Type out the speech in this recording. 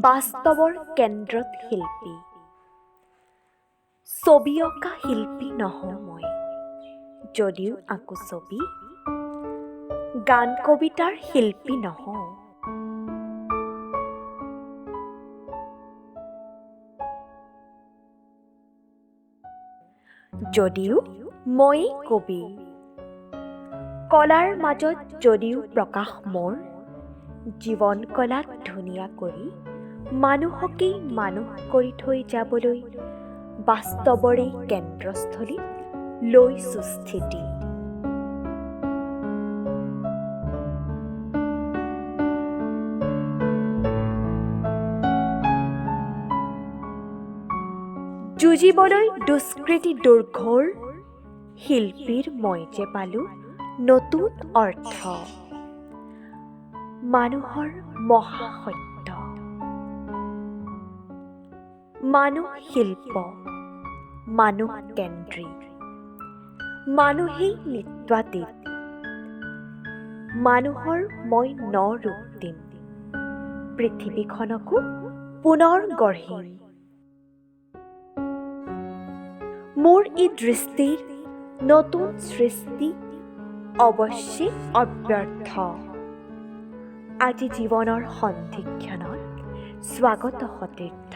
বাস্তৱৰ কেন্দ্ৰত শিল্পী। ছবি অঁকা শিল্পী নহওঁ মই, যদিও আঁকো ছবি। গান কবিতাৰ শিল্পী নহওঁ, যদিও মই কবি। কলাৰ মাজত যদিও প্ৰকাশ মোৰ, জীৱন কলাত ধুনীয়া কৰি মানুহকেই মানুহ কৰি থৈ যাবলৈ বাস্তৱৰে কেন্দ্ৰস্থলীত লৈছো স্থিতি। যুঁজিবলৈ দুষ্কৃতি দুৰ্ঘৰ শিল্পীৰ মই যে পালো নতুন অৰ্থ। মানুহৰ মহাসত্য, মানুহ শিল্প, মানুহ কেন্দ্ৰিক, মানুহেই নৃত্যাতীত। মানুহৰ মই ৰূপ দিম, পৃথিৱীখনকো পুনৰ গঢ়িম। মোৰ এই দৃষ্টিৰ নতুন সৃষ্টি অৱশ্যে অব্যৰ্থ। আজি জীৱনৰ সন্ধিক্ষণত স্বাগত সতীৰ্থ।